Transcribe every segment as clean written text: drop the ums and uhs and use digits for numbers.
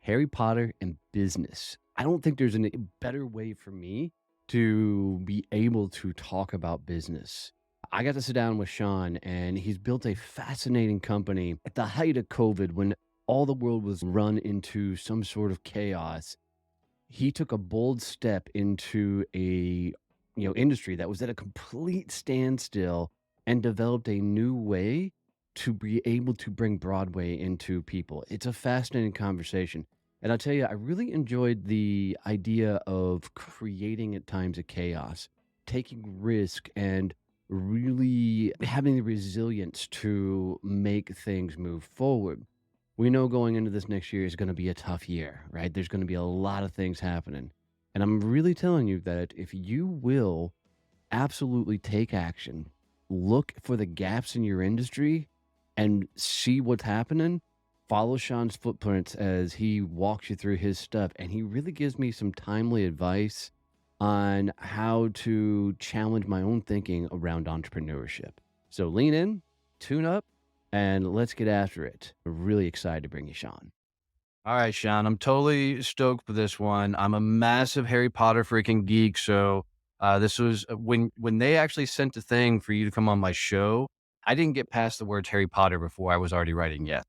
Harry Potter and business. I don't think there's a better way for me to be able to talk about business. I got to sit down with Sean, and he's built a fascinating company at the height of COVID when all the world was run into some sort of chaos. He took a bold step into a industry that was at a complete standstill and developed a new way to be able to bring Broadway into people. It's a fascinating conversation. And I'll tell you, I really enjoyed the idea of creating at times a chaos, taking risk and really having the resilience to make things move forward. We know going into this next year is going to be a tough year, right? There's going to be a lot of things happening. And I'm really telling you that if you will absolutely take action, look for the gaps in your industry and see what's happening, follow Sean's footprints as he walks you through his stuff. And he really gives me some timely advice on how to challenge my own thinking around entrepreneurship. So lean in, tune up, and let's get after it. I'm really excited to bring you Sean. All right, Sean, I'm totally stoked for this one. I'm a massive Harry Potter freaking geek. So this was when they actually sent the thing for you to come on my show. I didn't get past the words Harry Potter before I was already writing yes.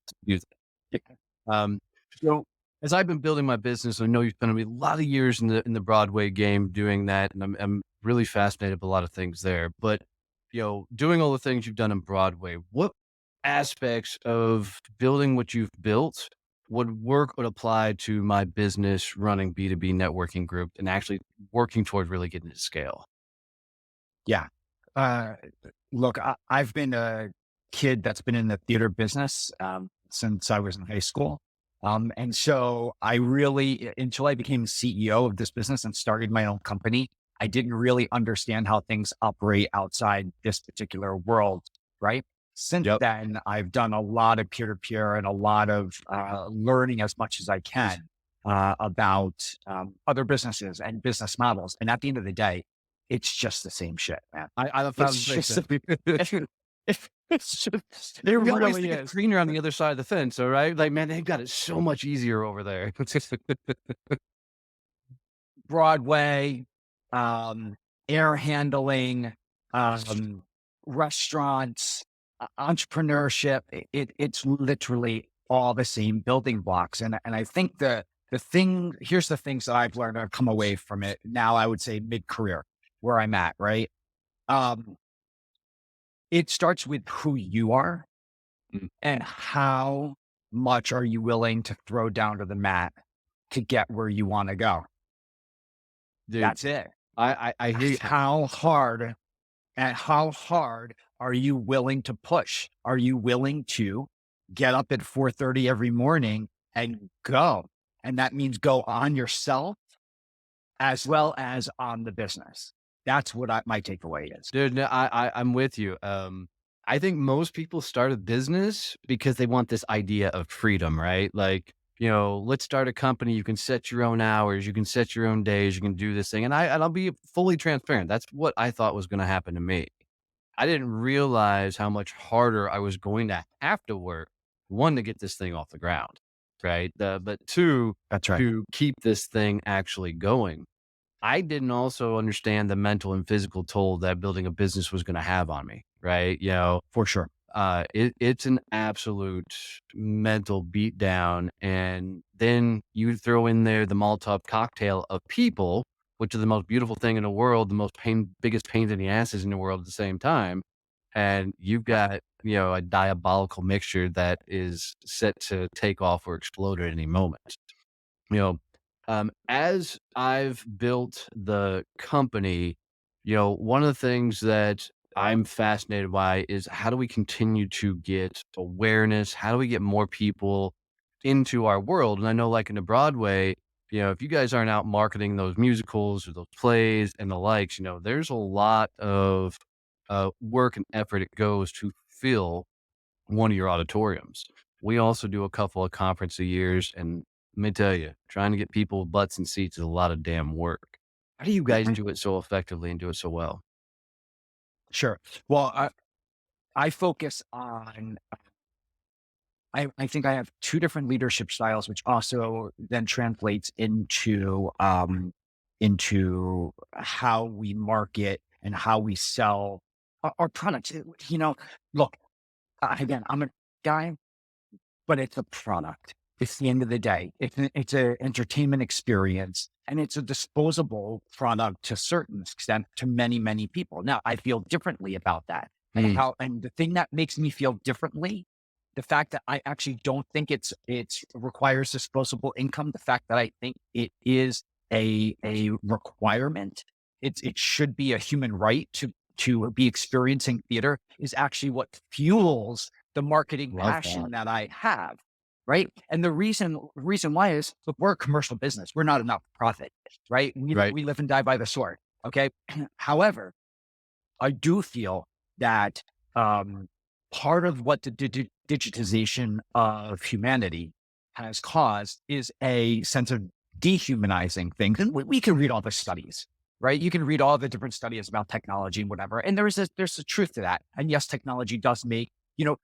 Um, so as I've been building my business, I know you've spent a lot of years in the Broadway game doing that, and I'm really fascinated with a lot of things there. But doing all the things you've done in Broadway, what aspects of building what you've built would apply to my business running B2B networking group and actually working toward really getting to scale? Yeah. Uh, Look, I've been a kid that's been in the theater business since I was in high school. And so I really, until I became CEO of this business and started my own company, I didn't really understand how things operate outside this particular world. Right. Since Yep. then, I've done a lot of peer to peer and a lot of learning as much as I can about other businesses and business models. And at the end of the day, it's just the same shit, man. I It's found the just, same thing. it's just, it We always really think it's is. greener on the other side of the fence, all right? Like, man, they've got it so much easier over there. Broadway, um, air handling, um, restaurants, entrepreneurship. It's literally all the same building blocks. And I think here's the things that I've learned. I've come away from it now. I would say mid career where I'm at. Right. Um, it starts with who you are Mm, and how much are you willing to throw down to the mat to get where you want to go. dude, That's it. I hear you. How hard are you willing to push? Are you willing to get up at 4:30 every morning and go? And that means go on yourself as well as on the business. That's what my takeaway is. Dude, no, I'm with you. I think most people start a business because they want this idea of freedom, right? Like, let's start a company. You can set your own hours, you can set your own days, you can do this thing. And I'll be fully transparent. That's what I thought was going to happen to me. I didn't realize how much harder I was going to have to work. One, to get this thing off the ground, right? But two, That's right. to keep this thing actually going. I didn't also understand the mental and physical toll that building a business was going to have on me, right? For sure. It's an absolute mental beatdown. And then you throw in there the Molotov cocktail of people, which are the most beautiful thing in the world, the biggest pains in the asses in the world at the same time. And you've got, a diabolical mixture that is set to take off or explode at any moment. You know, as I've built the company, one of the things that I'm fascinated by is how do we continue to get awareness? How do we get more people into our world? And I know, like in the Broadway, if you guys aren't out marketing those musicals or those plays and the likes, there's a lot of work and effort it goes to fill one of your auditoriums. We also do a couple of conference a years, and let me tell you, trying to get people with butts and seats is a lot of damn work. How do you guys Mhm. do it so effectively and do it so well? Sure. Well, I focus on I think I have two different leadership styles, which also then translates into how we market and how we sell our products. Look, again, I'm a guy, but it's a product. It's the end of the day. It's an entertainment experience, and it's a disposable product to a certain extent to many, many people. Now, I feel differently about that. Mm. And the thing that makes me feel differently, the fact that I actually don't think it requires disposable income, the fact that I think it is a requirement, it should be a human right to be experiencing theater, is actually what fuels the marketing Love that. passion that I have. Right. And the reason why is, look, we're a commercial business. We're not a not for profit. Right. Right. We live and die by the sword. Okay. However, I do feel that part of what the digitization of humanity has caused is a sense of dehumanizing things. And we can read all the studies, right? You can read all the different studies about technology and whatever. And there's a truth to that. And yes, technology does make,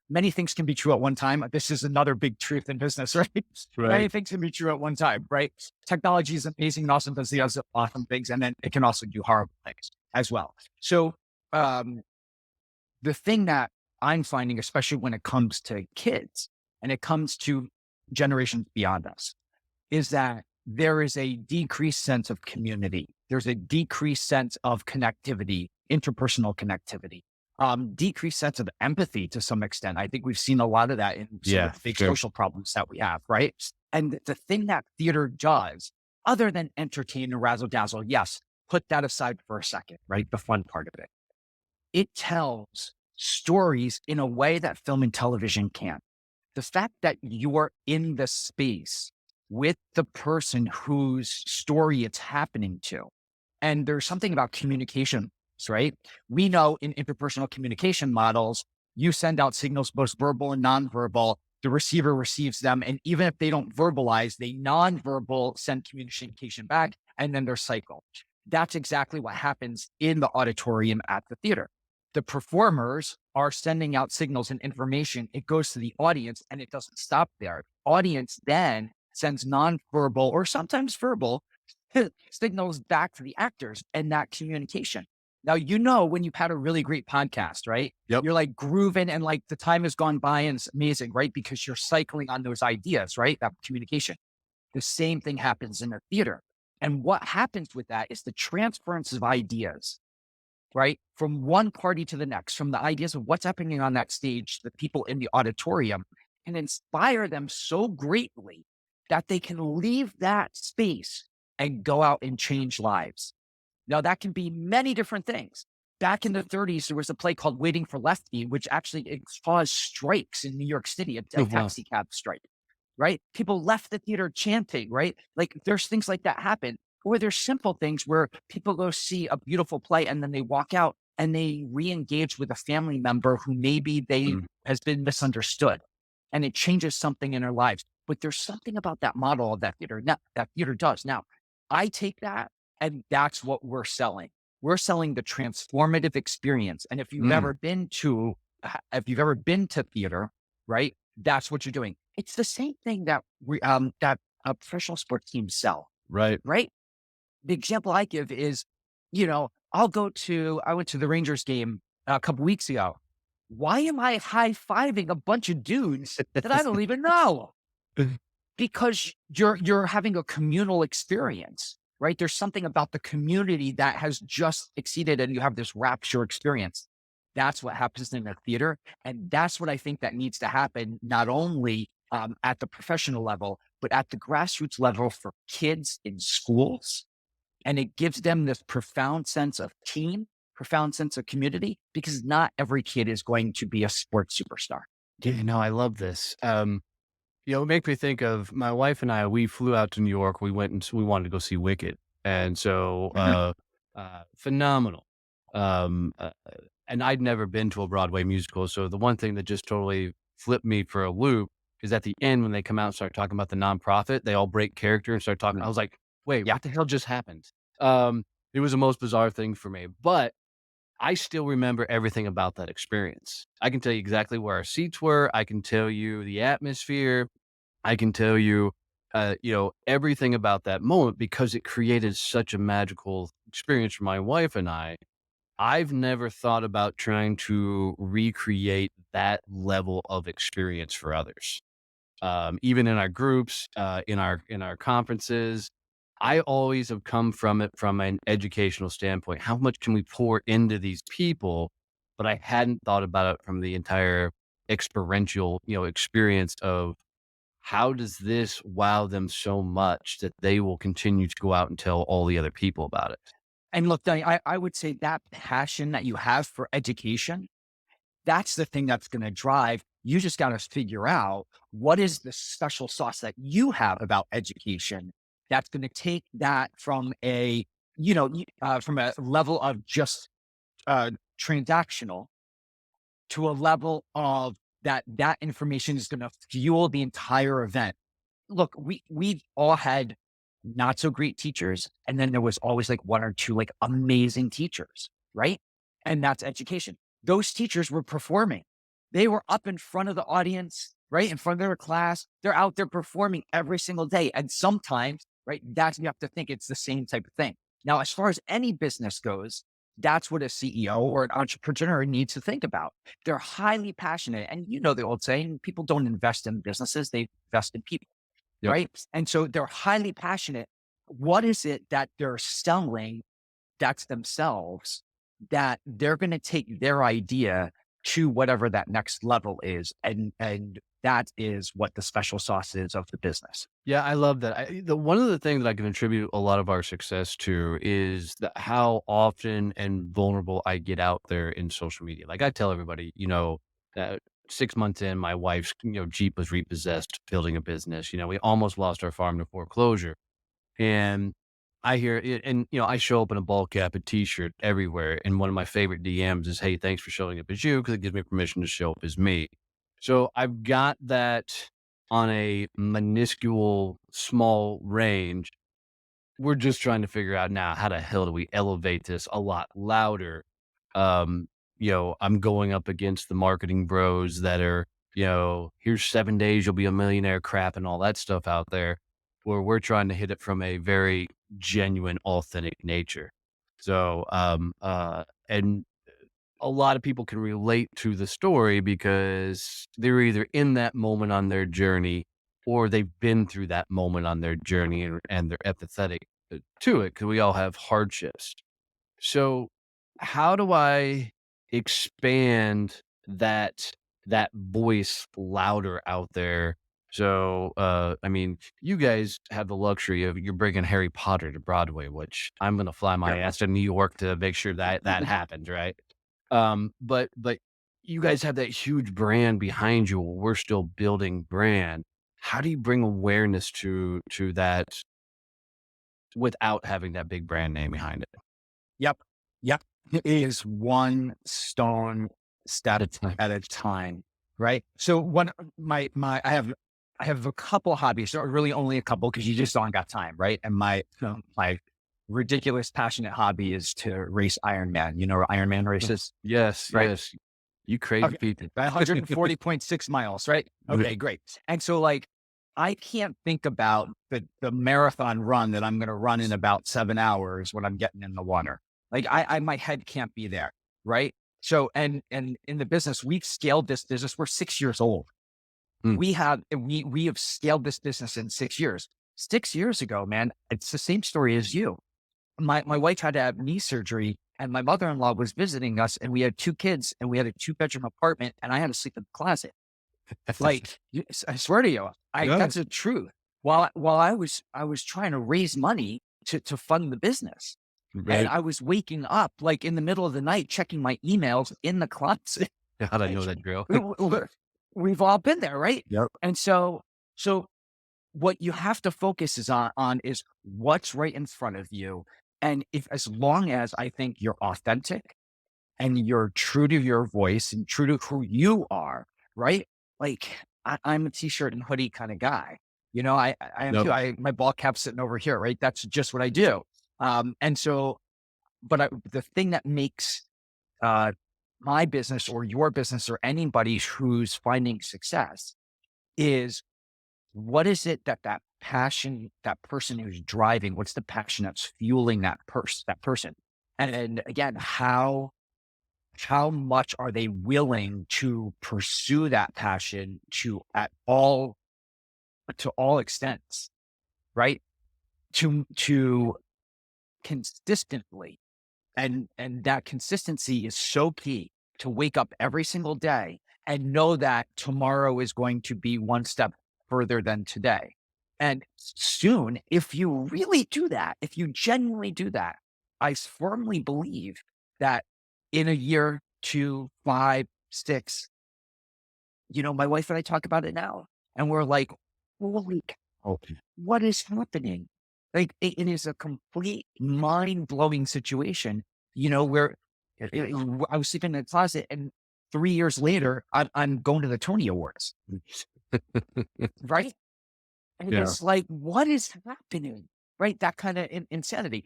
many things can be true at one time. This is another big truth in business, right? Many Right. things can be true at one time, right? Technology is amazing and awesome, does the awesome things. And then it can also do horrible things as well. So, um, the thing that I'm finding, especially when it comes to kids and it comes to generations beyond us, is that there is a decreased sense of community. There's a decreased sense of connectivity, interpersonal connectivity, decreased sense of empathy to some extent. I think we've seen a lot of that in some Yeah, of the big sure. social problems that we have, right? And the thing that theater does, other than entertain and razzle dazzle, yes, put that aside for a second, right? The fun part of it. It tells stories in a way that film and television can't. The fact that you're in the space with the person whose story it's happening to. And there's something about communication, right? We know in interpersonal communication models, you send out signals, both verbal and nonverbal. The receiver receives them. And even if they don't verbalize, they nonverbal send communication back, and then they're cycled. That's exactly what happens in the auditorium at the theater. The performers are sending out signals and information. It goes to the audience and it doesn't stop there. Audience then sends nonverbal or sometimes verbal signals back to the actors and that communication. Now, when you've had a really great podcast, right? Yep. You're like grooving and like the time has gone by and it's amazing, right? Because you're cycling on those ideas, right? That communication. The same thing happens in a theater. And what happens with that is the transference of ideas, right? From one party to the next, from the ideas of what's happening on that stage, the people in the auditorium, and inspire them so greatly that they can leave that space and go out and change lives. Now, that can be many different things. Back in the 30s, there was a play called Waiting for Lefty, which actually caused strikes in New York City, a Oh, wow. taxi cab strike, right? People left the theater chanting, right? Like there's things like that happen. Or there's simple things where people go see a beautiful play and then they walk out and they re-engage with a family member who maybe they Mm. has been misunderstood, and it changes something in their lives. But there's something about that model of that theater that theater does. Now, I take that and that's what we're selling. We're selling the transformative experience. And if you've Mm. if you've ever been to theater, right, that's what you're doing. It's the same thing that professional sports teams sell, Right. right? The example I give is, I went to the Rangers game a couple weeks ago. Why am I high-fiving a bunch of dudes that I don't even know? Because you're having a communal experience, right? There's something about the community that has just exceeded and you have this rapture experience. That's what happens in a theater. And that's what I think that needs to happen, not only at the professional level, but at the grassroots level for kids in schools. And it gives them this profound sense of team, profound sense of community, because not every kid is going to be a sports superstar. Yeah, no, I love this. It makes me think of my wife and I. We flew out to New York. We went and we wanted to go see Wicked, and so phenomenal. Um, uh, and I'd never been to a Broadway musical, so the one thing that just totally flipped me for a loop is at the end when they come out and start talking about the nonprofit, they all break character and start talking. I was like, "Wait, Yeah. what the hell just happened?" It was the most bizarre thing for me, but I still remember everything about that experience. I can tell you exactly where our seats were. I can tell you the atmosphere. I can tell you, everything about that moment because it created such a magical experience for my wife and I. I've never thought about trying to recreate that level of experience for others. Even in our groups, in our conferences, I always have come from it from an educational standpoint. How much can we pour into these people? But I hadn't thought about it from the entire experiential, experience of how does this wow them so much that they will continue to go out and tell all the other people about it? And look, Danny, I would say that passion that you have for education, that's the thing that's going to drive. You just got to figure out what is the special sauce that you have about education that's going to take that from from a level of just transactional to a level of that information is going to fuel the entire event. Look, we've all had not so great teachers, and then there was always like one or two like amazing teachers, right? And that's education. Those teachers were performing. They were up in front of the audience, right? In front of their class. They're out there performing every single day. And sometimes, right, that's you have to think it's the same type of thing. Now, as far as any business goes, that's what a CEO or an entrepreneur needs to think about. They're highly passionate. And you know the old saying, people don't invest in businesses, they invest in people, Yep. right? And so they're highly passionate. What is it that they're selling that's themselves that they're going to take their idea to whatever that next level is? And that is what the special sauce is of the business. Yeah, I love that. One of the things that I can attribute a lot of our success to is how often and vulnerable I get out there in social media. Like I tell everybody, that 6 months in, my wife's Jeep was repossessed building a business. We almost lost our farm to foreclosure, and I hear it, and I show up in a ball cap, a T-shirt everywhere, and one of my favorite DMs is, "Hey, thanks for showing up as you because it gives me permission to show up as me." So I've got that on a minuscule, small range. We're just trying to figure out now how the hell do we elevate this a lot louder. I'm going up against the marketing bros that are, here's 7 days, you'll be a millionaire crap and all that stuff out there, where we're trying to hit it from a very genuine, authentic nature. So, and a lot of people can relate to the story because they're either in that moment on their journey or they've been through that moment on their journey and they're empathetic to it because we all have hardships. So how do I expand that voice louder out there? So, I mean, you guys have the luxury of you're bringing Harry Potter to Broadway, which I'm going to fly my ass to New York to make sure that happens, right? But you guys have that huge brand behind you. We're still building brand. How do you bring awareness to that without having that big brand name behind it? Yep. Yep. It is one stone step At a time. at a time. Right. So one I have a couple hobbies, so really only a couple because you just don't got time, right? And my ridiculous passionate hobby is to race Ironman. You know what Ironman races? Yes, Right. yes. You crazy Okay. people. 140.6 miles, right? Okay, great. And so like I can't think about the marathon run that I'm gonna run in about 7 hours when I'm getting in the water. Like I my head can't be there, right? So and in the business, we've scaled this business. We're 6 years old. Mm. We have scaled this business in 6 years. 6 years ago, man, it's the same story as you. My wife had to have knee surgery and my mother-in-law was visiting us and we had two kids and we had a 2-bedroom apartment and I had to sleep in the closet. Like I swear to you, Yeah. that's the truth. While I was trying to raise money to fund the business. And Right. I was waking up like in the middle of the night, checking my emails in the closet. God, I know that drill. We've all been there, right? Yep. And so what you have to focus on is what's right in front of you. And if, as long as I think you're authentic and you're true to your voice and true to who you are, right? Like I'm a t-shirt and hoodie kind of guy. I am Yep. too. My ball cap's sitting over here, right? That's just what I do. And so, but the thing that makes my business or your business or anybody who's finding success is, what is it that passion, that person who's driving, what's the passion that's fueling that person? And again, how much are they willing to pursue that passion to all extents, right? To consistently, and that consistency is so key, to wake up every single day and know that tomorrow is going to be one step further than today. And soon, if you really do that, if you genuinely do that, I firmly believe that in a year, 2, 5, 6, my wife and I talk about it now, and we're like, holy cow, what is happening? Like, it is a complete mind blowing situation, where I was sleeping in the closet, and 3 years later, I'm going to the Tony Awards, right? And Yeah. it's like, what is happening? Right? That kind of insanity.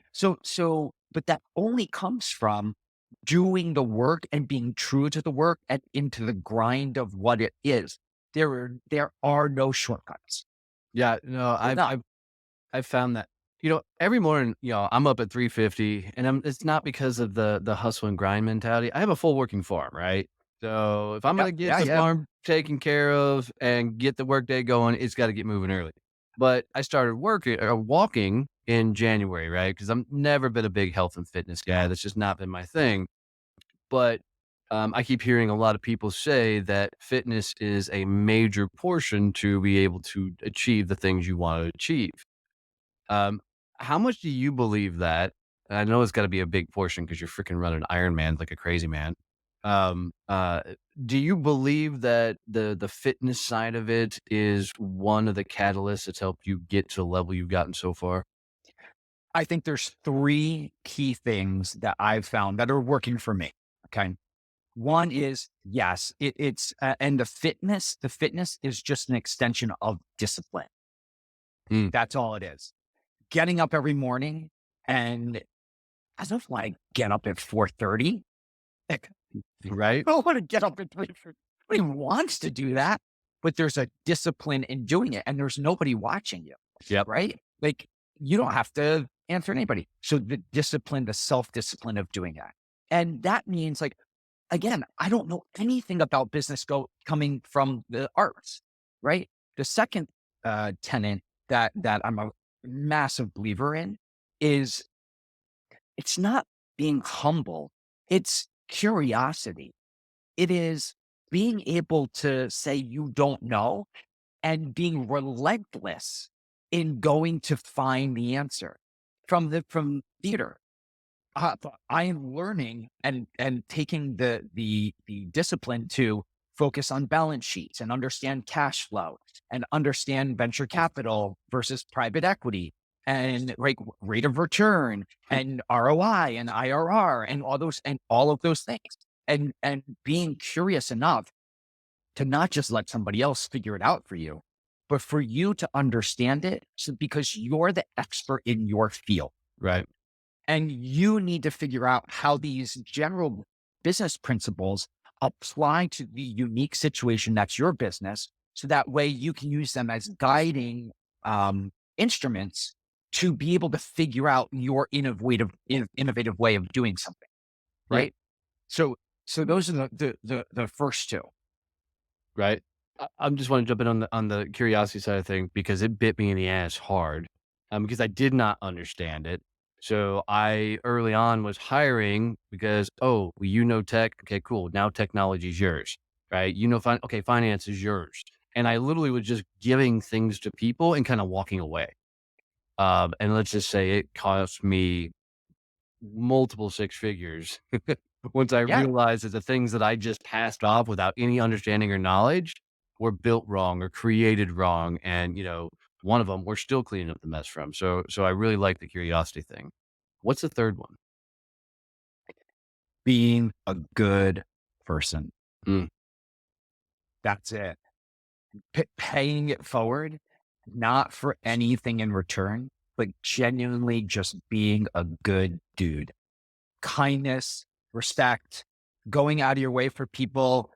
But that only comes from doing the work and being true to the work and into the grind of what it is. There are no shortcuts. Yeah, no, They're not. I've found that, every morning, I'm up at 3:50, and it's not because of the hustle and grind mentality. I have a full working farm, right? So if I'm Yep. gonna get Yeah. the Yeah. farm taken care of and get the workday going, it's got to get moving early. But I started working or walking in January, right? Because I'm never been a big health and fitness guy. That's just not been my thing. But I keep hearing a lot of people say that fitness is a major portion to be able to achieve the things you want to achieve. Um, how much do you believe that? I know it's gotta be a big portion because 'cause you're freaking running Ironman like a crazy man. Um, uh, do you believe that the fitness side of it is one of the catalysts that's helped you get to the level you've gotten so far? I think there's three key things that I've found that are working for me. Okay. One is, yes, and the fitness is just an extension of discipline. Mm, That's all it is. Getting up every morning, and I don't want to get up at 4:30. Like, I right? don't want to get up at 3:30. Nobody wants to do that, but there's a discipline in doing it, and there's nobody watching you, Yep. right? Like, you don't have to answer anybody. So the discipline, the self-discipline of doing that. And that means, like, again, I don't know anything about business coming from the arts, right? The second tenet that I'm a massive believer in is, it's not being humble, it's curiosity. It is being able to say you don't know and being relentless in going to find the answer from theater. I am learning and taking the discipline to focus on balance sheets and understand cash flow and understand venture capital versus private equity and like rate of return and ROI and IRR and all of those things, and being curious enough to not just let somebody else figure it out for you, but for you to understand it, so because you're the expert in your field. Right. And you need to figure out how these general business principles apply to the unique situation that's your business. So that way you can use them as guiding instruments to be able to figure out your innovative way of doing something. Yeah. Right. So, so those are the first two. Right. I'm just want to jump in on the curiosity side of things because it bit me in the ass hard, because I did not understand it. So I early on was hiring because, oh, well, tech. Okay, cool. Now technology is yours, right? Okay, finance is yours. And I literally was just giving things to people and kind of walking away. And let's just say it cost me multiple six figures once I Yeah. realized that the things that I just passed off without any understanding or knowledge were built wrong or created wrong. And, one of them we're still cleaning up the mess from. So I really like the curiosity thing. What's the third one? Being a good person. Mm, That's it. Paying it forward, not for anything in return, but genuinely just being a good dude. Kindness, respect, going out of your way for people,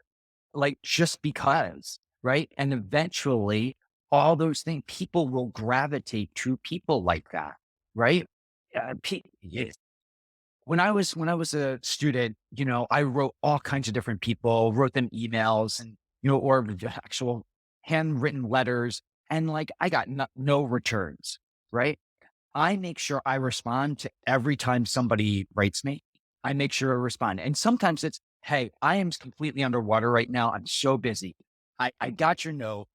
like, just because, right? And eventually all those things, people will gravitate to people like that, right? Yes. When I was a student, I wrote all kinds of different people, wrote them emails and, or actual handwritten letters. And like, I got no returns, right? I make sure I respond to every time somebody writes me. I make sure I respond. And sometimes it's, hey, I am completely underwater right now. I'm so busy. I got your note.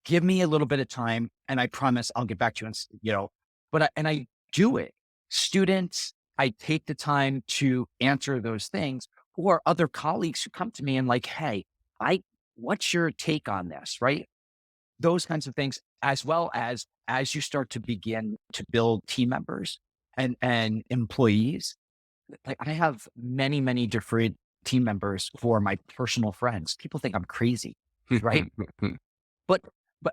Give me a little bit of time and I promise I'll get back to you. And I do it. Students, I take the time to answer those things, or other colleagues who come to me and like, hey, what's your take on this? Right? Those kinds of things, as well as you start to begin to build team members and employees. Like, I have many, many different team members who are my personal friends. People think I'm crazy, right? But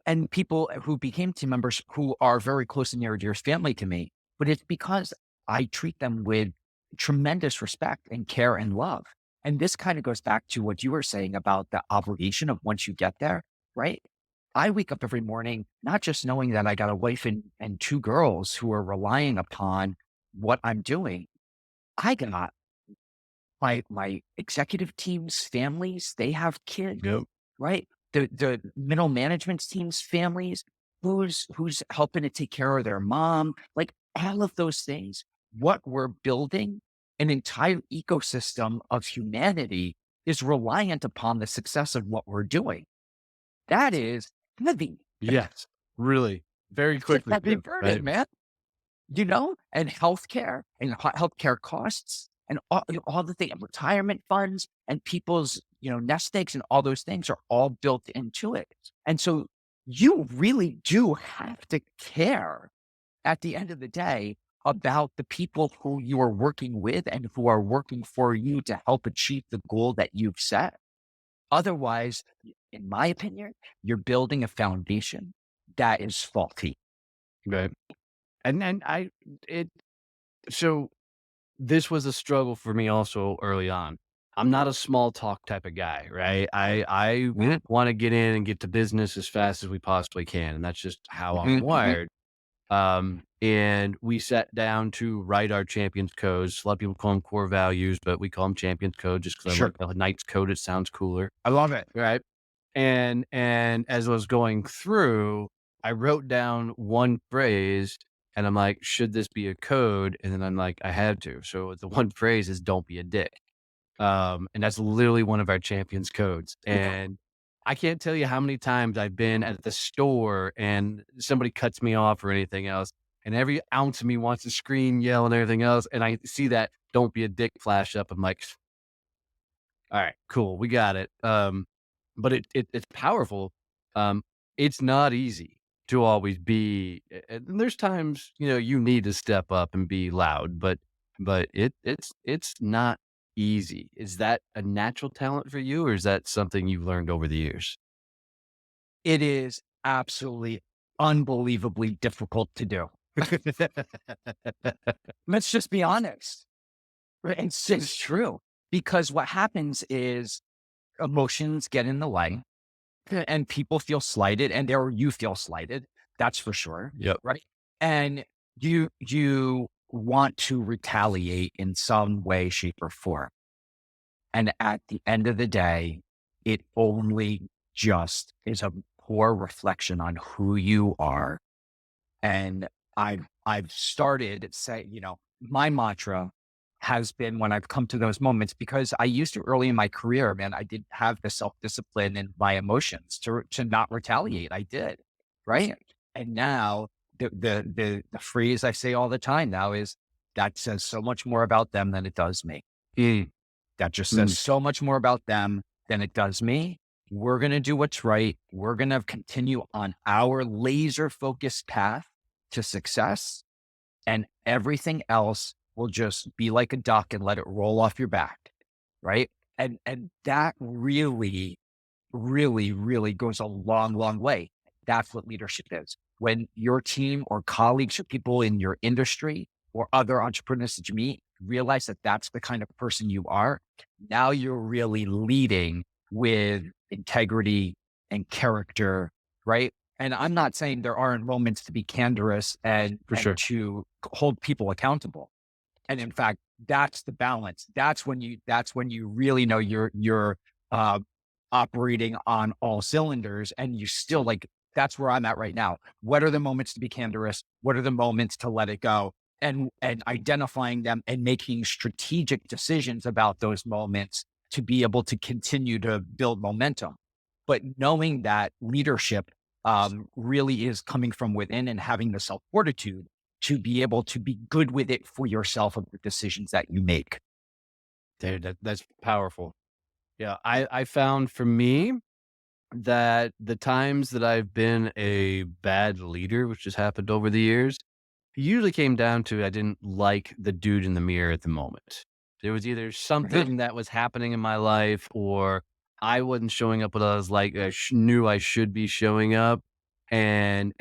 and people who became team members who are very close and near and dear family to me. But it's because I treat them with tremendous respect and care and love. And this kind of goes back to what you were saying about the obligation of once you get there, right? I wake up every morning not just knowing that I got a wife and two girls who are relying upon what I'm doing. I got my executive teams, families, they have kids, Yep. right? The middle management teams, families, who's helping to take care of their mom, like all of those things. What we're building, an entire ecosystem of humanity, is reliant upon the success of what we're doing. That is heavy. Yes. Really. Very It's a quickly heavy too, burden, right? man. And healthcare and healthcare costs and all the things, retirement funds and people's, nest eggs and all those things are all built into it. And so you really do have to care at the end of the day about the people who you are working with and who are working for you to help achieve the goal that you've set. Otherwise, in my opinion, you're building a foundation that is faulty. Right. And then it, so this was a struggle for me also early on. I'm not a small talk type of guy, right? I Mhm, want to get in and get to business as fast as we possibly can. And that's just how I'm mhm, mhm. wired. And we sat down to write our champions codes. A lot of people call them core values, but we call them champions code just because I Sure. like the Knight's code. It sounds cooler. I love it. Right. And as I was going through, I wrote down one phrase and I'm like, should this be a code? And then I'm like, I had to. So the one phrase is don't be a dick. And that's literally one of our champions codes. And I can't tell you how many times I've been at the store and somebody cuts me off or anything else. And every ounce of me wants to scream, yell, and everything else. And I see that don't be a dick flash up. I'm like, all right, cool. We got it. But it's powerful. Um, it's not easy to always be, and there's times, you need to step up and be loud, but it's not easy. Is that a natural talent for you, or is that something you've learned over the years? It is absolutely unbelievably difficult to do. Let's just be honest. Right? It's true. Because what happens is emotions get in the way and people feel slighted or you feel slighted. That's for sure. Yep. Right. And you want to retaliate in some way, shape, or form. And at the end of the day, it only just is a poor reflection on who you are. And I've started say, my mantra has been when I've come to those moments, because I used to early in my career, man, I didn't have the self-discipline in my emotions to not retaliate. I did. Right. And now the phrase I say all the time now is that says so much more about them than it does me. Mm, That just says mm, so much more about them than it does me. We're going to do what's right. We're going to continue on our laser focused path to success, and everything else will just be like a duck and let it roll off your back. Right. And that really, really, really goes a long, long way. That's what leadership is. When your team or colleagues or people in your industry or other entrepreneurs that you meet realize that that's the kind of person you are, now you're really leading with integrity and character, right? And I'm not saying there aren't moments to be candorous For and sure. to hold people accountable. And in fact, that's the balance. That's when you really know you're uh, operating on all cylinders, and you still like. That's where I'm at right now. What are the moments to be candorous? What are the moments to let it go? And identifying them and making strategic decisions about those moments to be able to continue to build momentum. But knowing that leadership really is coming from within and having the self fortitude to be able to be good with it for yourself of the decisions that you make. Dude, that's powerful. Yeah. I found for me that the times that I've been a bad leader, which has happened over the years, it usually came down to I didn't like the dude in the mirror at the moment. There was either something that was happening in my life, or I wasn't showing up what I was like. Knew I should be showing up, and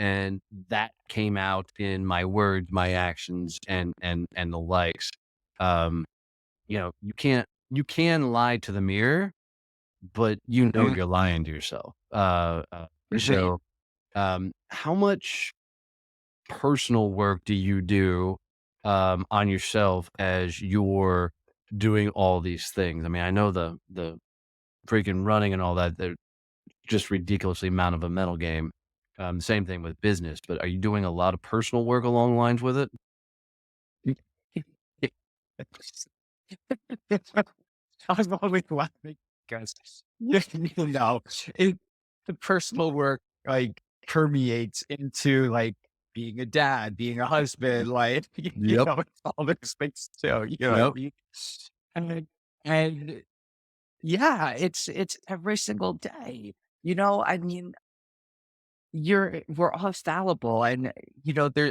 that came out in my words, my actions, and the likes. Um, you can lie to the mirror, but Mhm. you're lying to yourself. Right. So, how much personal work do you do on yourself as you're doing all these things? I mean, I know the freaking running and all that, they're just ridiculously amount of a mental game. Same thing with business, but are you doing a lot of personal work along the lines with it? I was always laughing because you know it, the personal work like permeates into like being a dad, being a husband, like Yep. it's all those things too. You know what I Yep. mean? And and yeah, it's every single day. I mean, we're all fallible, and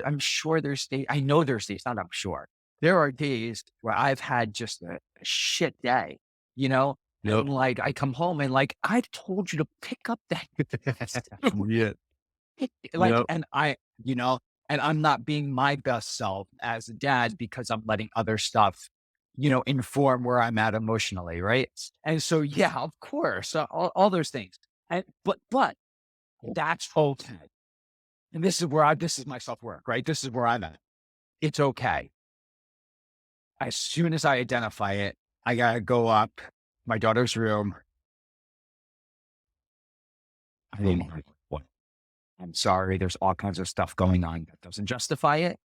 I'm sure there's days. I know there's days. Not I'm sure there are days where I've had just a shit day. You know, Yep. and like I come home and like I told you to pick up that Yeah. like, Yep. and and I'm not being my best self as a dad because I'm letting other stuff, inform where I'm at emotionally, right? And so, yeah, of course, all those things. And but that's okay. And this is my self work, right? This is where I'm at. It's okay. As soon as I identify it, I gotta go up my daughter's room. I don't know what. I'm sorry. There's all kinds of stuff going on that doesn't justify it.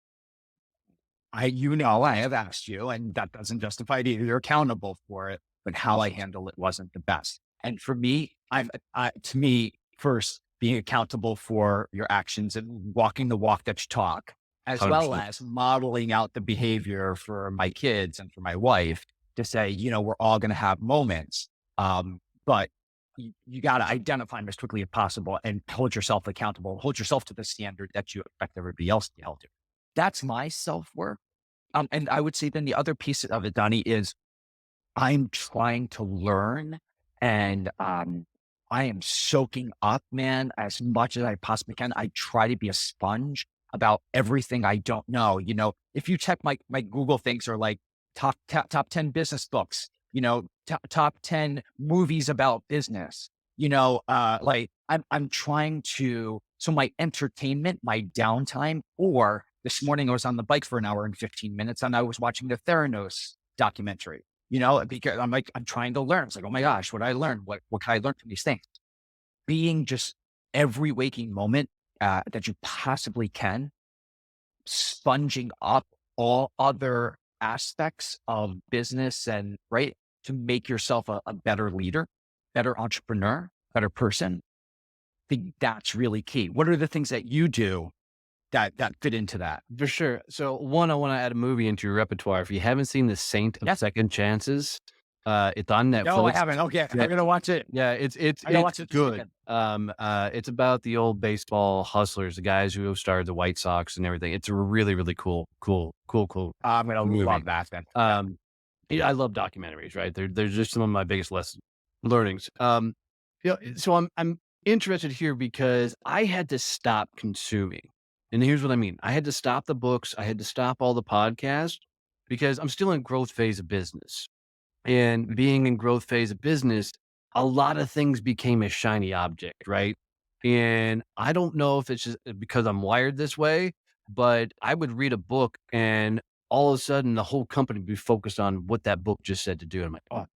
I have asked you, and that doesn't justify it either. You're accountable for it, but how I handle it wasn't the best. And for me, to me, first being accountable for your actions and walking the walk that you talk, as well 100%. as modeling out the behavior for my kids and for my wife to say, we're all going to have moments. But you got to identify them as quickly as possible and hold yourself accountable, hold yourself to the standard that you expect everybody else to be held to. That's my self work. And I would say then the other piece of it, Donnie, is I'm trying to learn and I am soaking up, man, as much as I possibly can. I try to be a sponge about everything I don't know. If you check my Google things are like top 10 business books, top 10 movies about business, like I'm trying to, so my entertainment, my downtime, or this morning I was on the bike for an hour and 15 minutes and I was watching the Theranos documentary, because I'm trying to learn. It's like, oh my gosh, what I learned? What can I learn from these things? Being just every waking moment that you possibly can, sponging up all other aspects of business and right to make yourself a better leader, better entrepreneur, better person. I think that's really key. What are the things that you do that fit into that? For sure. So one, I want to add a movie into your repertoire. If you haven't seen The Saint of Yes. Second Chances, it's on No, I Netflix. haven't. Okay, Yeah, I'm gonna watch it. yeah, I gotta it's watch it this good. weekend. It's about the old baseball hustlers, the guys who started the White Sox and everything. It's a really, really cool I'm gonna movie. love that then. Yeah. Yeah, I love documentaries, right? They're just some of my biggest learnings. So I'm interested here because I had to stop consuming. And here's what I mean. I had to stop the books, I had to stop all the podcasts because I'm still in growth phase of business. And being in growth phase of business, a lot of things became a shiny object, right? And I don't know if it's just because I'm wired this way, but I would read a book and all of a sudden the whole company would be focused on what that book just said to do. And I'm like, oh,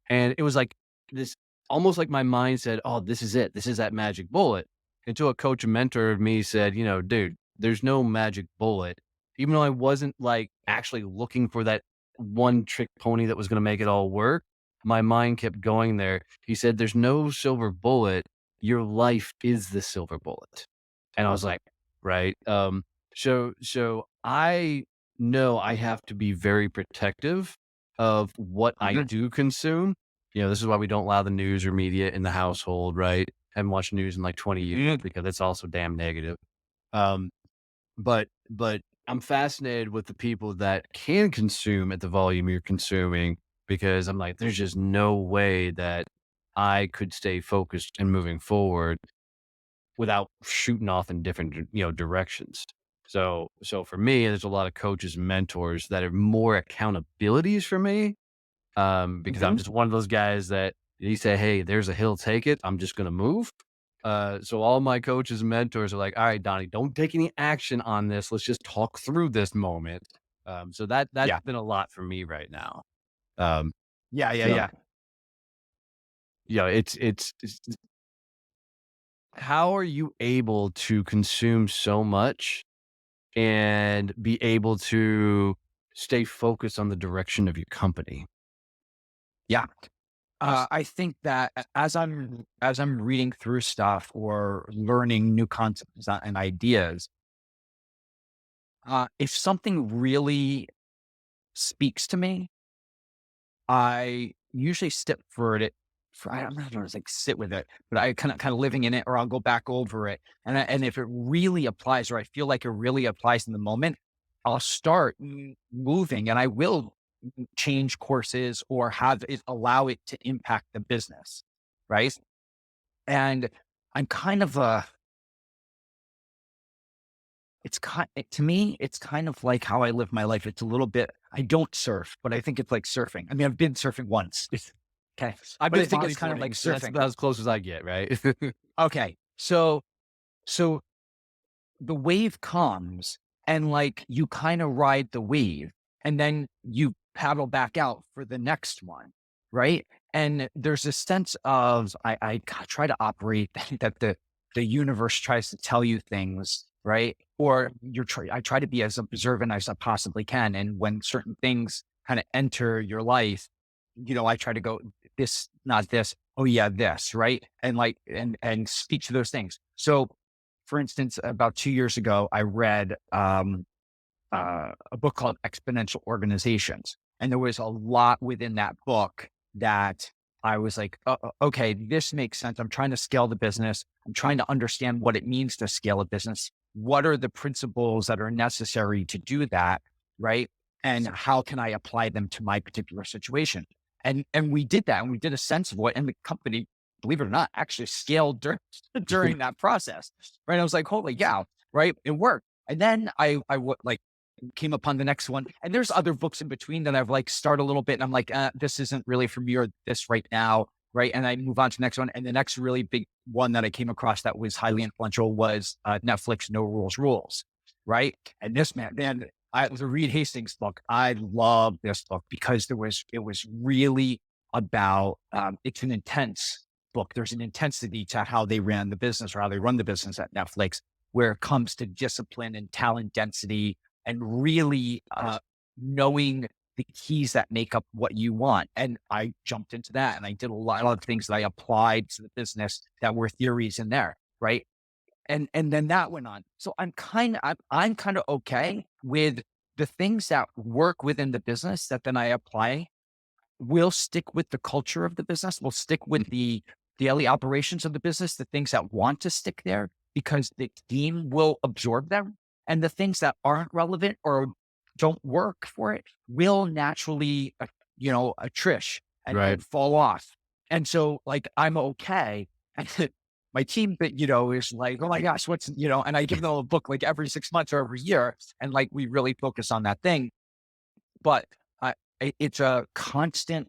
and it was like this almost like my mind said, oh, this is it. This is that magic bullet. Until a coach and mentor of me said, dude, there's no magic bullet. Even though I wasn't like actually looking for that one trick pony that was going to make it all work, my mind kept going there. He said, there's no silver bullet. Your life is the silver bullet. And I was like, right. So I know I have to be very protective of what I Mhm. do consume. This is why we don't allow the news or media in the household, right? Haven't watched news in like 20 years Mhm. because it's also damn negative. Um, but I'm fascinated with the people that can consume at the volume you're consuming because I'm like, there's just no way that I could stay focused and moving forward without shooting off in different, directions. So for me, there's a lot of coaches and mentors that are more accountabilities for me. Because I'm Mhm. just one of those guys that you say, hey, there's a hill, take it. I'm just going to move. So all my coaches and mentors are like, all right, Donnie, don't take any action on this. Let's just talk through this moment. So that's Yeah. been a lot for me right now. Um, Yeah. Yeah. so Yeah. it's how are you able to consume so much and be able to stay focused on the direction of your company? Yeah. I think that as I'm reading through stuff or learning new concepts and ideas, if something really speaks to me, I usually sit for it. I'm not gonna like sit with it, but I kind of living in it, or I'll go back over it. And if it really applies, or I feel like it really applies in the moment, I'll start moving, and I will change courses or have it allow it to impact the business, right? And I'm kind of to me, it's kind of like how I live my life. It's a little bit, I don't surf, but I think it's like surfing. I mean, I've been surfing once. Okay. I've But I been think it's kind of like bodyboarding, so that's surfing. about as close as I get, right? Okay. So the wave comes and like you kind of ride the wave and then you paddle back out for the next one. Right. And there's a sense of, try to operate that the universe tries to tell you things. Right. Or I try to be as observant as I possibly can. And when certain things kind of enter your life, I try to go this, not this. Oh yeah, this. Right. And like, and speak to those things. So for instance, about 2 years ago, I read a book called Exponential Organizations. And there was a lot within that book that I was like, okay, this makes sense. I'm trying to scale the business. I'm trying to understand what it means to scale a business. What are the principles that are necessary to do that? Right. And how can I apply them to my particular situation? And we did that, and we did a sense of what, and the company, believe it or not, actually scaled during that process. Right. I was like, holy cow, right? It worked. And then like came upon the next one. And there's other books in between that I've like start a little bit and I'm like, this isn't really for me or this right now. Right. And I move on to the next one. And the next really big one that I came across that was highly influential was Netflix, No Rules Rules. Right. And this man, it was a Reed Hastings book. I love this book because it was really about, it's an intense book. There's an intensity to how they ran the business or how they run the business at Netflix, where it comes to discipline and talent density and really knowing the keys that make up what you want. And I jumped into that and I did a lot of things that I applied to the business that were theories in there. Right. And then that went on. So I'm kind of okay with the things that work within the business that then I apply. We'll stick with the culture of the business. We'll stick with the daily operations of the business, the things that want to stick there because the team will absorb them. And the things that aren't relevant or don't work for it will naturally, attrish Right. and fall off. And so like, I'm okay. And my team, is like, oh my gosh, and I give them a book like every 6 months or every year. And like, we really focus on that thing. but it's a constant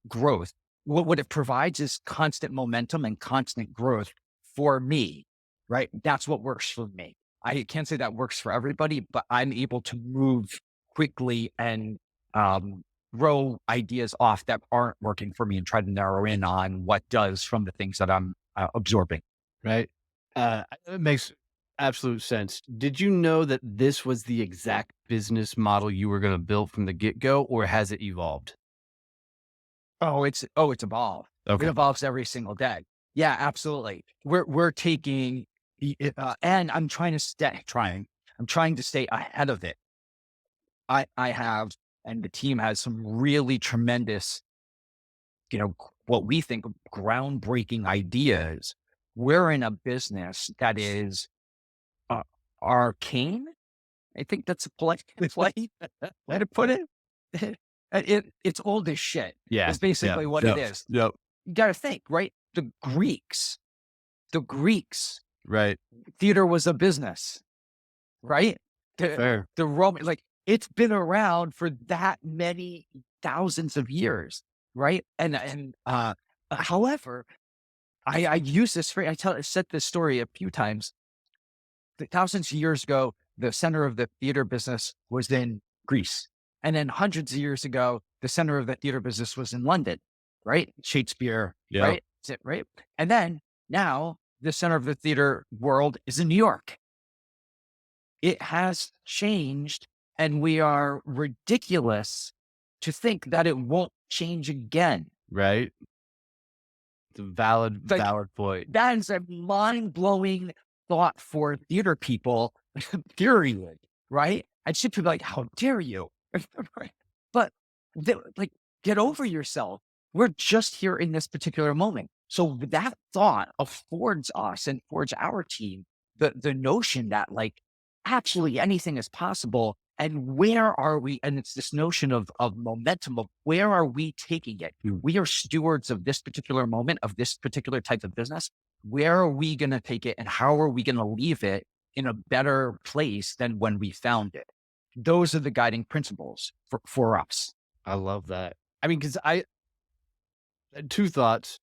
growth. What it provides is constant momentum and constant growth for me, right? That's what works for me. I can't say that works for everybody, but I'm able to move quickly and throw ideas off that aren't working for me and try to narrow in on what does from the things that I'm absorbing. Right? It makes absolute sense. Did you know that this was the exact business model you were gonna build from the get-go, or has it evolved? It's evolved. It Okay. evolves every single day. Yeah, absolutely. We're taking and I'm trying to stay ahead of it. I have, and the team has some really tremendous, what we think of groundbreaking ideas. We're in a business that is uh, arcane. I think that's a polite way to put it. It's old as shit. Yeah. It's basically what it is. Yep. You got to think, right? The Greeks, Right. theater was a business, right? The, Fair. the Roman, like it's been around for that many thousands of years, right? However, I use this phrase. I said this story a few times. Thousands of years ago, the center of the theater business was in Greece. And then hundreds of years ago, the center of the theater business was in London, right? Shakespeare, Yep. right? Is it right? And then now the center of the theater world is in New York. It has changed, and we are ridiculous to think that it won't change again. Right? It's a valid Like, valid point. that is a mind-blowing thought for theater people, period, right? And should be like, how dare you? Right? But like, get over yourself. We're just here in this particular moment. So that thought affords us and affords our team the notion that like actually anything is possible. And where are we? And it's this notion of momentum of where are we taking it? We are stewards of this particular moment, of this particular type of business. Where are we going to take it? And how are we going to leave it in a better place than when we found it? Those are the guiding principles for us. I love that. I mean, because I two thoughts.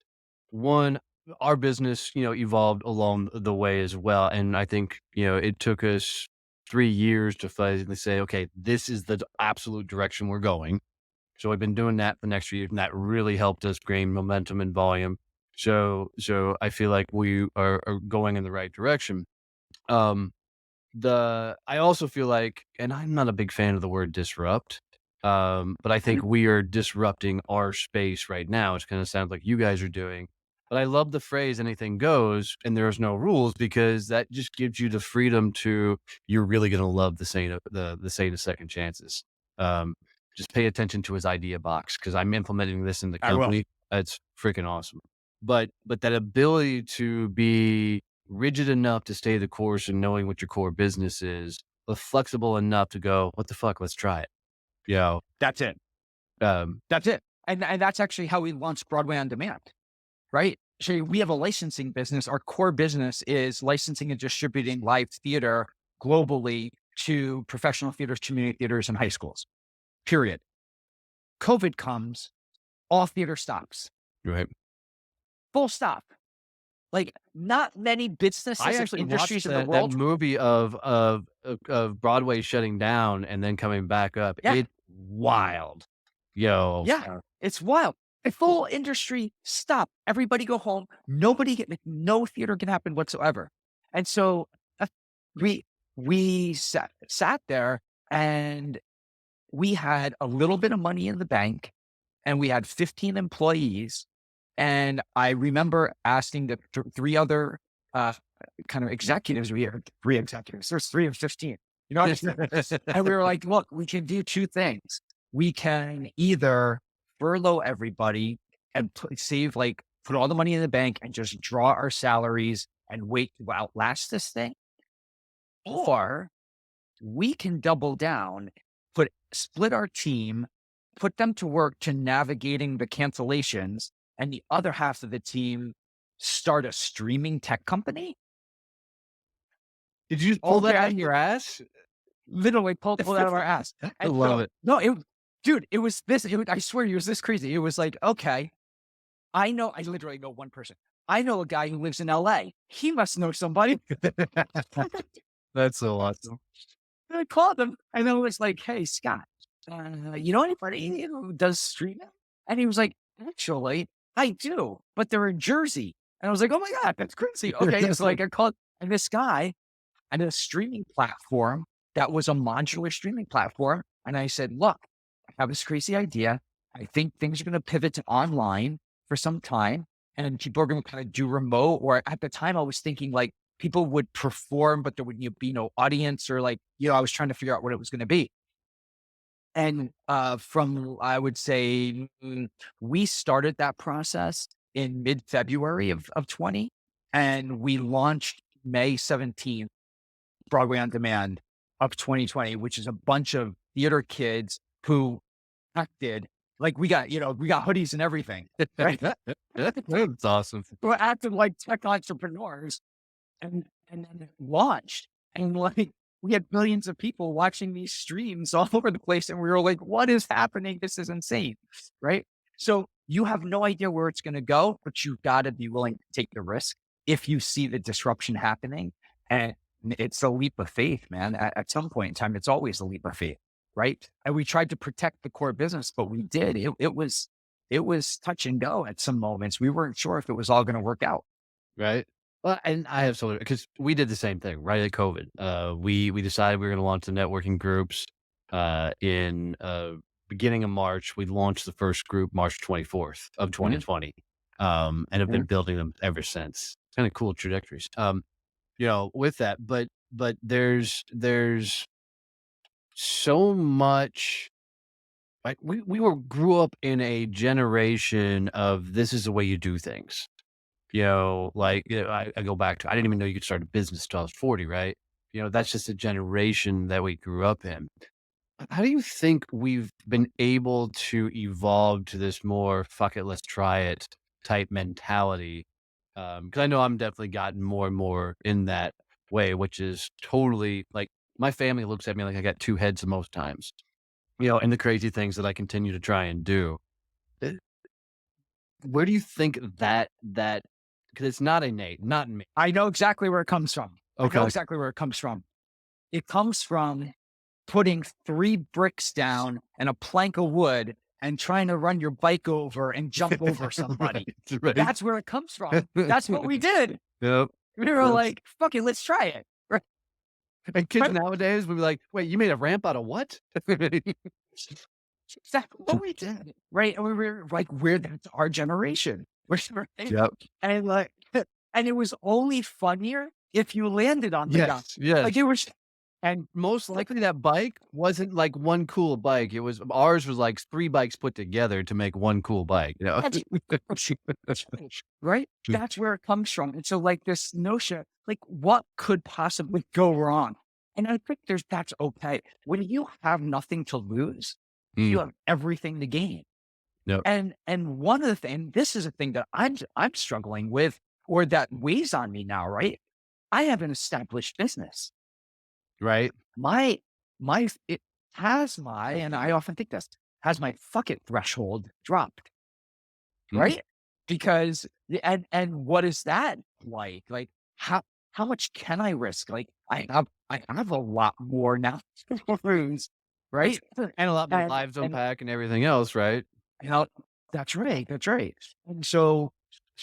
One, our business, evolved along the way as well. And I think, it took us 3 years to finally say, okay, this is the absolute direction we're going. So we've been doing that the next few years, and that really helped us gain momentum and volume. So I feel like we are going in the right direction. Um, I also feel like, and I'm not a big fan of the word disrupt, but I think we are disrupting our space right now. It kind of sounds like you guys are doing. But I love the phrase anything goes and there's no rules, because that just gives you the freedom to, you're really going to love the saying of second chances. Um, just pay attention to his idea box, because I'm implementing this in the I will. company. It's freaking awesome. But that ability to be rigid enough to stay the course and knowing what your core business is, but flexible enough to go, what the fuck, let's try it. You know, That's it. um, That's it. And that's actually how we launched Broadway on Demand, right? So we have a licensing business. Our core business is licensing and distributing live theater globally to professional theaters, community theaters, and high schools, period. COVID comes, all theater stops, right. full stop. Like not many businesses I and actually industries watched in the that world. movie of Broadway shutting down and then coming back up. Yeah. It's wild. Yo. Yeah, it's wild. A full industry stop. Everybody go home. No theater can happen whatsoever. And so we sat there, and we had a little bit of money in the bank, and we had 15 employees. And I remember asking the three other kind of executives. We had three executives. There's 3 of 15. You know, and we were like, look, we can do two things. We can either furlough everybody and save, like, put all the money in the bank and just draw our salaries and wait to outlast this thing. Or we can double down, split our team, put them to work to navigating the cancellations, and the other half of the team start a streaming tech company. Did you pull that Okay. out of your ass? literally pulled it out of our ass. I And love it. no, dude, it was this, I swear it was this crazy. It was like, okay, I literally know one person. I know a guy who lives in LA. He must know somebody. That's so awesome. And I called him and I was like, hey, Scott, you know anybody who does streaming? And he was like, actually, I do, but they're in Jersey. And I was like, oh my God, that's crazy. Okay. It's like I called, and this guy and a streaming platform that was a modular streaming platform. And I said, look, I have this crazy idea. I think things are going to pivot to online for some time. And people are going to kind of do remote. Or at the time, I was thinking like people would perform, but there would be no audience, or like, I was trying to figure out what it was going to be. And from, I would say, we started that process in mid-February of 20, and we launched May 17th, Broadway on Demand of 2020, which is a bunch of theater kids who acted like we got hoodies and everything. Right? That's awesome. We're acting like tech entrepreneurs, and then it launched, and like we had billions of people watching these streams all over the place, and we were like, what is happening? This is insane. Right? So you have no idea where it's going to go, but you've got to be willing to take the risk if you see the disruption happening. And it's a leap of faith, man. At some point in time, it's always a leap of faith, right? And we tried to protect the core business, but we did. It was touch and go at some moments. We weren't sure if it was all going to work out. Right. Well, and I have so, because we did the same thing right at COVID. We decided we were going to launch the networking groups in beginning of March. We launched the first group March 24th of 2020, and have been building them ever since. Kind of cool trajectories. With that, but there's so much. Like we grew up in a generation of this is the way you do things. I go back to, I didn't even know you could start a business until I was 40, right? That's just a generation that we grew up in. How do you think we've been able to evolve to this more fuck it, let's try it type mentality? Because I know I'm definitely gotten more and more in that way, which is totally like my family looks at me like I got two heads most times, and the crazy things that I continue to try and do. Uh, Where do you think that because it's not innate, not in me. I know exactly where it comes from. Okay. I know exactly where it comes from. It comes from putting 3 bricks down and a plank of wood and trying to run your bike over and jump over somebody. Right. That's where it comes from. That's what we did. Yep. We were like, fuck it, let's try it. Right? And kids nowadays would be like, wait, you made a ramp out of what? Exactly what we did. Right. And we were like, that's our generation. Yep. And like, and it was only funnier if you landed on the guy. Yes. Like it was, And most likely that bike wasn't like one cool bike. Ours was like 3 bikes put together to make one cool bike. right? That's where it comes from. And so like this notion, like what could possibly go wrong? And I think that's okay. When you have nothing to lose, you have everything to gain. Yep. And one of the things, this is a thing that I'm struggling with, or that weighs on me now, right? I have an established business. Right. It has and I often think this, has my fuck it threshold dropped. Right? Because, and what is that like? Like how much can I risk? Like I have a lot more now to lose, right? And a lot more lives unpack and everything else, right? That's right. That's right. And so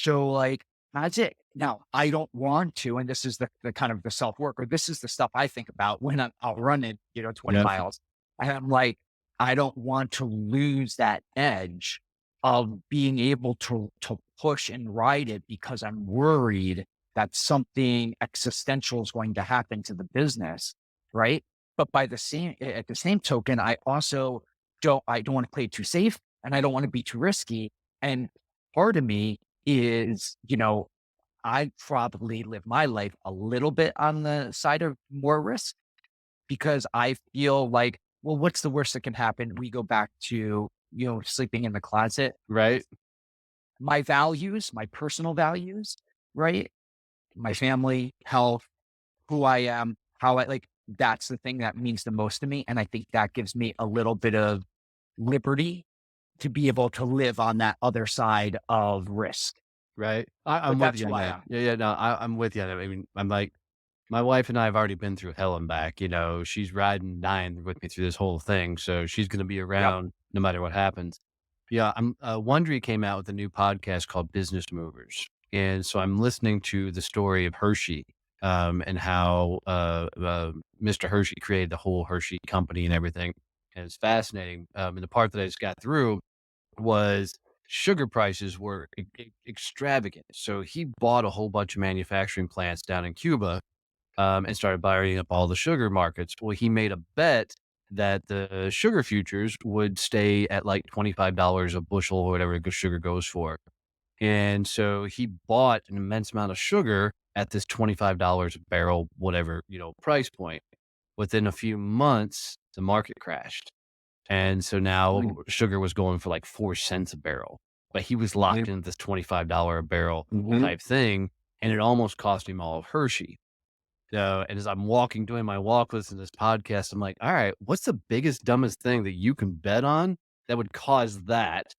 like, that's it. Now, I don't want to, and this is the kind of the self-work, or this is the stuff I think about when I'll run it, 20 miles. And I'm like, I don't want to lose that edge of being able to push and ride it because I'm worried that something existential is going to happen to the business. Right. But at the same token, I also don't want to play it too safe, and I don't want to be too risky. And part of me is, I'd probably live my life a little bit on the side of more risk, because I feel like, well, what's the worst that can happen? We go back to, sleeping in the closet. Right. My values, my personal values, right? My family, health, who I am, how that's the thing that means the most to me. And I think that gives me a little bit of liberty to be able to live on that other side of risk. Right. I'm But with that's you who on I that. am. Yeah, no, I'm with you on that. I mean, I'm like, my wife and I have already been through hell and back. She's riding, dying with me through this whole thing. So she's going to be Yep. around no matter what happens. Yeah. Wondery came out with a new podcast called Business Movers. And so I'm listening to the story of Hershey, and how, Mr. Hershey created the whole Hershey company and everything. And it's fascinating. And the part that I just got through was sugar prices were extravagant. So he bought a whole bunch of manufacturing plants down in Cuba, and started buying up all the sugar markets. Well, he made a bet that the sugar futures would stay at like $25 a bushel or whatever sugar goes for. And so he bought an immense amount of sugar at this $25 a barrel, whatever, price point. Within a few months, the market crashed. And so now sugar was going for like 4 cents a barrel, but he was locked into this $25 a barrel Mhm. type thing. And it almost cost him all of Hershey. So, and as I'm doing my walk, listening to this podcast, I'm like, all right, what's the biggest, dumbest thing that you can bet on that would cause that?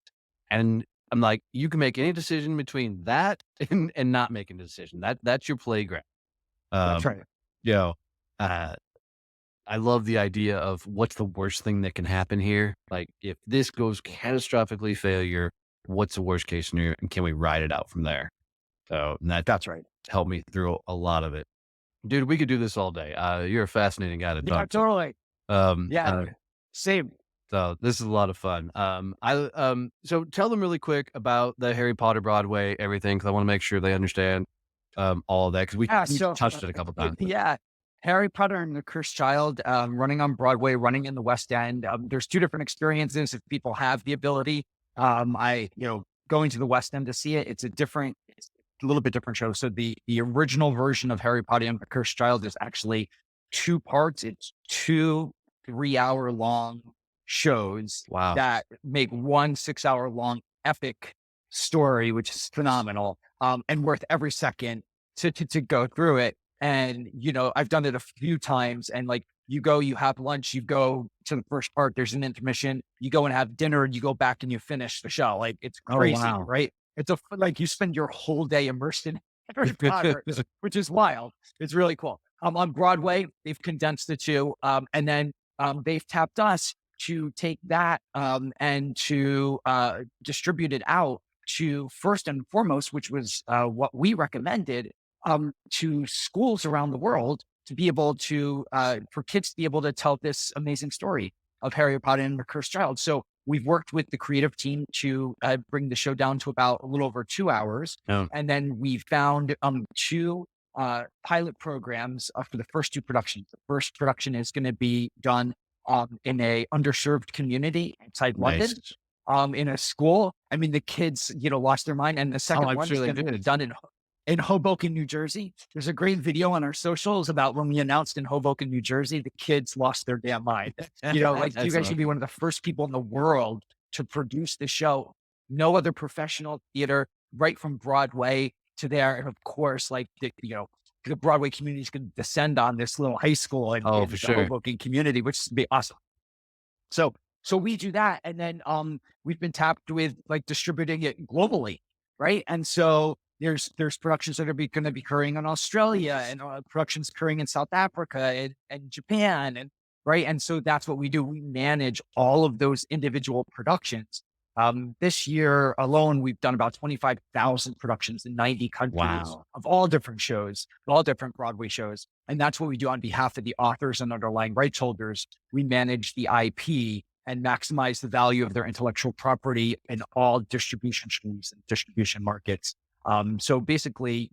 And I'm like, you can make any decision between that and not making a decision. That's your playground. That's Um, right. you know, uh, I love the idea of what's the worst thing that can happen here. Like, if this goes catastrophically failure, what's the worst case scenario, and can we ride it out from there? So, and that That's right. helped me through a lot of it. Dude, we could do this all day. You're a fascinating guy to Yeah, talk to. totally. Um, Yeah. uh, Same. so this is a lot of fun. So tell them really quick about the Harry Potter Broadway, everything, because I want to make sure they understand, all of that, because Yeah. we So, touched it a couple times. yeah. Harry Potter and the Cursed Child, running on Broadway, running in the West End. There's two different experiences if people have the ability. Going to the West End to see it, it's a little bit different show. So the original version of Harry Potter and the Cursed Child is actually two parts. It's two 3-hour long shows Wow. that make one 6-hour long epic story, which is phenomenal, and worth every second to go through it. And, I've done it a few times, and like you have lunch, you go to the first part, there's an intermission, you go and have dinner, and you go back and you finish the show. Like, it's crazy, wow. right? Like you spend your whole day immersed in Harry Potter, which is wild. It's really cool. On Broadway, they've condensed the two, and then they've tapped us to take that and to distribute it out to, first and foremost, which was what we recommended, to schools around the world, to be able to, for kids to be able to tell this amazing story of Harry Potter and the Cursed Child. So we've worked with the creative team to bring the show down to about a little over 2 hours. Oh. And then we found two pilot programs for the first two productions. The first production is going to be done in a underserved community outside London, Nice. in a school. I mean, the kids, lost their mind. And the second I'm one sure is they going to be did. done in Hoboken, New Jersey. There's a great video on our socials about when we announced in Hoboken, New Jersey, the kids lost their damn mind. Like, you guys should be one of the first people in the world to produce the show. No other professional theater, right from Broadway to there. And of course, like, the Broadway community is going to descend on this little high school in For the sure. Hoboken community, which would be awesome. So we do that. And then we've been tapped with like distributing it globally. Right. And so there's productions that are going to be occurring in Australia, and productions occurring in South Africa and Japan. And right. And so that's what we do. We manage all of those individual productions. This year alone, we've done about 25,000 productions in 90 countries. Wow. Of all different shows, all different Broadway shows. And that's what we do on behalf of the authors and underlying rights holders. We manage the IP and maximize the value of their intellectual property in all distribution streams and distribution markets. So basically,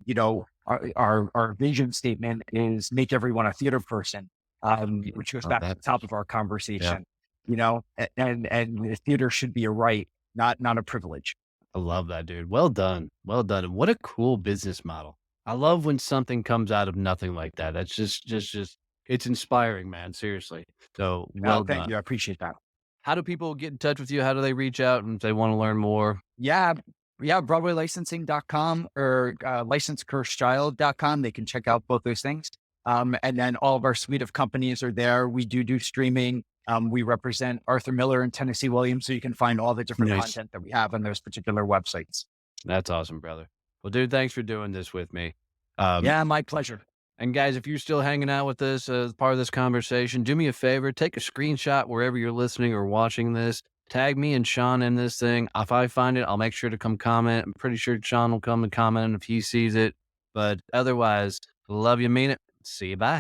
our vision statement is make everyone a theater person, which goes back to the top of our conversation. And the theater should be a right, not a privilege. I love that, dude. Well done. Well done. And what a cool business model. I love when something comes out of nothing like that. That's just it's inspiring, man. Seriously. So well Thank done. you. I appreciate that. How do people get in touch with you? How do they reach out and if they want to learn more? Yeah, BroadwayLicensing.com or licensecurschild.com. They can check out both those things. And then all of our suite of companies are there. We do streaming. We represent Arthur Miller and Tennessee Williams. So you can find all the different Nice. content that we have on those particular websites. That's awesome, brother. Well, dude, thanks for doing this with me. Yeah, my pleasure. And guys, if you're still hanging out with us as part of this conversation, do me a favor, take a screenshot wherever you're listening or watching this. Tag me and Sean in this thing. If I find it, I'll make sure to come comment. I'm pretty sure Sean will come and comment if he sees it. But otherwise, love you, mean it. See you. Bye.